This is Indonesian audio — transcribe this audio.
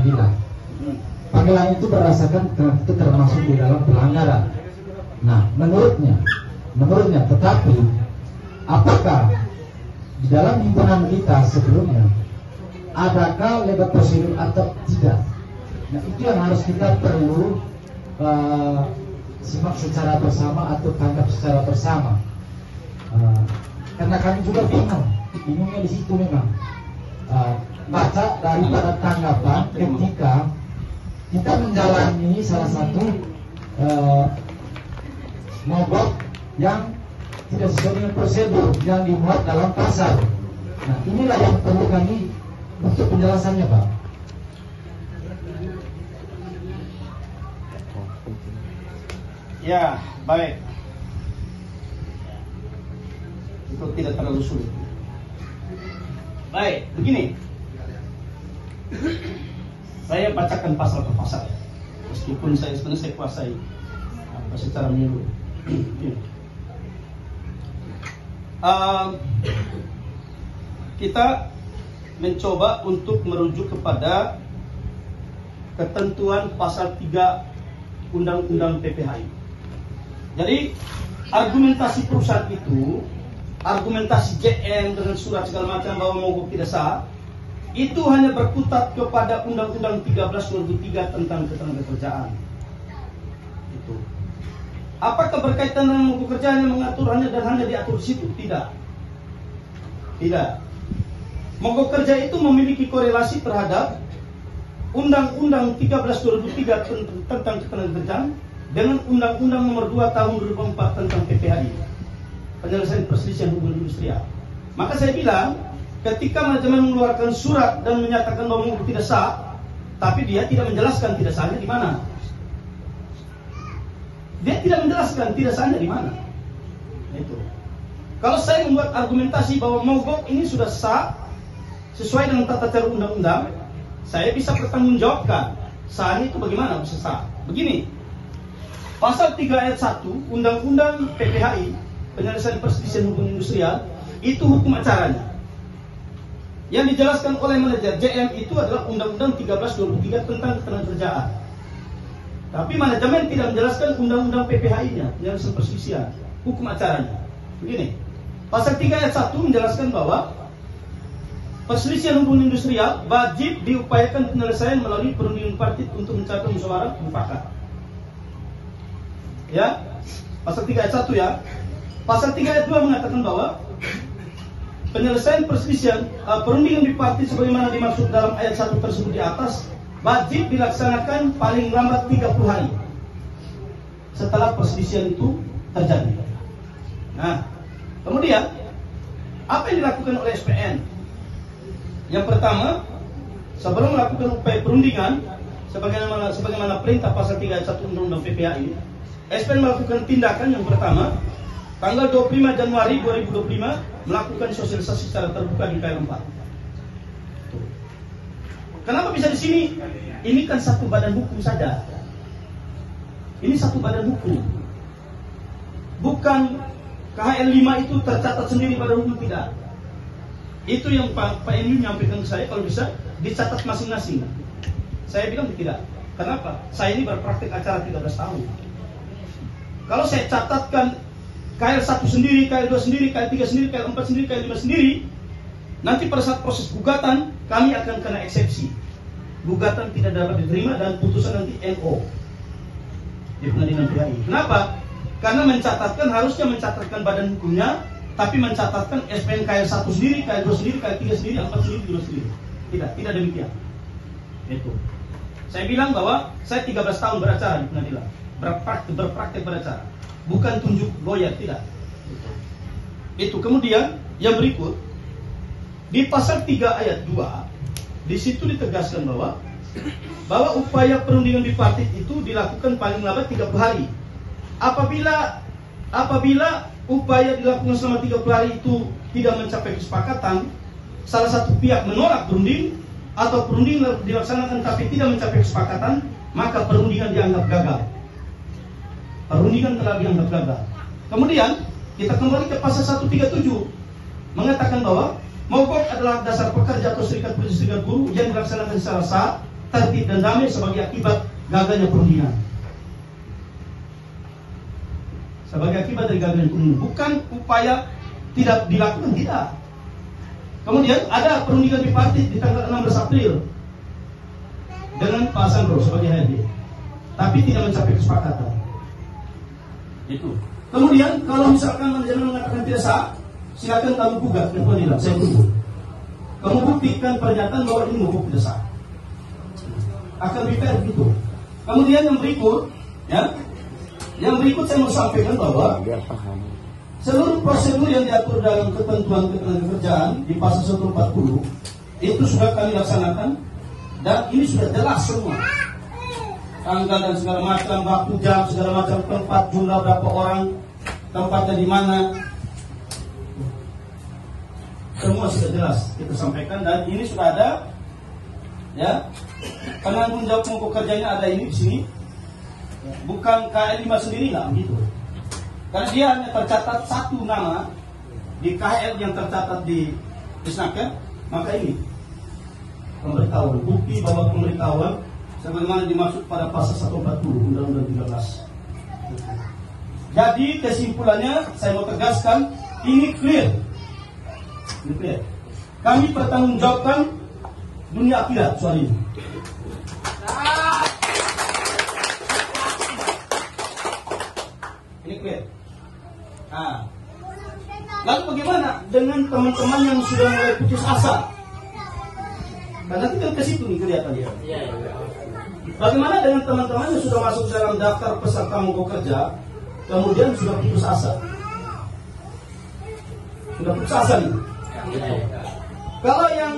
panggilan. Panggilan itu berdasarkan itu termasuk di dalam pelanggaran. Nah, menurutnya, tetapi apakah di dalam himpunan kita sebelumnya adakah legal prosedur atau tidak? Nah, itu yang harus kita perlu simak secara bersama atau tangkap secara bersama. Karena kami juga bingungnya di situ memang. Baca daripada tanggapan ketika kita menjalani salah satu mogok yang tidak sesuai dengan prosedur yang dimuat dalam pasar. Nah, inilah yang perlu kami untuk penjelasannya, Pak. Ya, baik. Itu tidak terlalu sulit. Baik, begini. Saya bacakan pasal per pasal, meskipun saya sebenarnya kuasai secara menyeluruh. Kita mencoba untuk merujuk kepada ketentuan pasal 3 Undang-Undang PPHI. Jadi argumentasi perusahaan itu, argumentasi JM dengan surat segala macam bahwa mogok tidak sah, itu hanya berkutat kepada Undang-Undang 13/2003 tentang ketenagakerjaan. Itu. Apakah berkaitan dengan mogok kerja yang mengatur hanya diatur di situ? Tidak. Tidak. Mogok kerja itu memiliki korelasi terhadap Undang-Undang 13/2003 tentang ketenagakerjaan dengan Undang-Undang Nomor 2 Tahun 2004 tentang PPHI, penyelesaian perselisihan hubungan industrial. Maka saya bilang, ketika manajemen mengeluarkan surat dan menyatakan bahwa mogok tidak sah, tapi dia tidak menjelaskan tidak sahnya di mana. Dia tidak menjelaskan tidak sahnya di mana. Itu. Kalau saya membuat argumentasi bahwa mogok ini sudah sah sesuai dengan tata cara undang-undang, saya bisa bertanggungjawabkan sahnya itu bagaimana bisa sah. Begini, pasal 3 ayat 1 Undang-Undang PPHI, penyelesaian perselisihan hubungan industrial, itu hukum acaranya. Yang dijelaskan oleh manajer JM itu adalah Undang-Undang 13/2003 tentang ketenagakerjaan. Tapi manajemen tidak menjelaskan Undang-Undang PPHI-nya, penyelesaian perselisihan, hukum acaranya. Begini, pasal 3 ayat 1 menjelaskan bahwa perselisihan hubungan industrial wajib diupayakan penyelesaian melalui perundingan partit untuk mencapai musyawarah mufakat. Ya, pasal 3 ayat 1 ya. Pasal 3 ayat 2 mengatakan bahwa penyelesaian perselisihan perundingan bipartit sebagaimana dimaksud dalam ayat 1 tersebut di atas wajib dilaksanakan paling lambat 30 hari setelah perselisihan itu terjadi. Nah, kemudian apa yang dilakukan oleh SPN? Yang pertama, sebelum melakukan upaya perundingan sebagaimana perintah pasal 3 ayat 1 Undang-Undang PPHI, SPN melakukan tindakan yang pertama, tanggal 25 Januari 2025 melakukan sosialisasi secara terbuka di KL 4. Kenapa bisa di sini? Ini kan satu badan hukum saja. Ini satu badan hukum. Bukan KHL 5 itu tercatat sendiri badan hukum, tidak. Itu yang Pak Emil menyampaikan ke saya, kalau bisa dicatat masing-masing. Saya bilang tidak. Kenapa? Saya ini berpraktik acara 13 tahun. Kalau saya catatkan KL 1 sendiri, KL 2 sendiri, KL 3 sendiri, KL 4 sendiri, KL 5 sendiri, nanti pada saat proses gugatan kami akan kena eksepsi. Gugatan tidak dapat diterima dan putusan nanti NO di pengadilan PHI. Kenapa? Karena harusnya mencatatkan badan hukumnya, tapi mencatatkan SPN KL 1 sendiri, KL 2 sendiri, KL 3 sendiri, 4 sendiri, 2 sendiri. Tidak demikian. Itu. Saya bilang bahwa saya 13 tahun beracara di pengadilan, berpraktek beracara, bukan tunjuk lawyer, tidak. Itu. Kemudian yang berikut di pasal 3 ayat 2, di situ ditegaskan bahwa upaya perundingan bipartit itu dilakukan paling lambat 30 hari. Apabila upaya dilakukan selama 30 hari itu tidak mencapai kesepakatan, salah satu pihak menolak perunding atau perundingan dilaksanakan tapi tidak mencapai kesepakatan, maka perundingan dianggap gagal. Perundingan telah dianggap gagal. Kemudian kita kembali ke pasal 137 mengatakan bahwa mogok adalah dasar pekerja atau serikat pekerja serikat buruh yang dilaksanakan secara sah tertib dan damai sebagai akibat gagalnya perundingan. Sebagai akibat dari gagalnya perundingan, bukan upaya tidak dilakukan, tidak. Kemudian ada perundingan bipartit di tanggal 16 April dengan Pak Sandro sebagai HRD, tapi tidak mencapai kesepakatan. Itu. Kemudian kalau misalkan manajemen mengatakan tidak sah, silakan kamu gugat ke pengadilan, saya tunggu. Kamu buktikan pernyataan bahwa ini mogok tidak sah. Akan lebih fair gitu. Kemudian yang berikut, ya, yang berikut saya mau sampaikan bahwa seluruh prosedur yang diatur dalam ketentuan ketenagakerjaan di pasal 140 itu sudah kami laksanakan dan ini sudah jelas semua. Tanggal dan segala macam, waktu, jam, segala macam, tempat, jumlah berapa orang, tempatnya di mana, semua sudah jelas kita sampaikan dan ini sudah ada, ya. Penanggung jawab pokok kerjanya ada ini di sini, bukan KL5 sendiri lah, gitu. Karena dia hanya tercatat satu nama di KL yang tercatat di Disnaker, maka ini pemberitahuan, bukti bahwa pemberitahuan sebagaimana dimaksud pada pasal 140 Undang-Undang 13. Jadi kesimpulannya saya mau tegaskan ini clear. Ini clear. Kami pertanggungjawabkan dunia akhirat soal ini. Ini clear. Nah, lalu bagaimana dengan teman-teman yang sudah mulai putus asa? Dan nanti kan ke situ nih kelihatan dia. Bagaimana dengan teman-teman yang sudah masuk dalam daftar peserta mogok kerja, kemudian sudah putus asa? Sudah putus asa nih. Kalau yang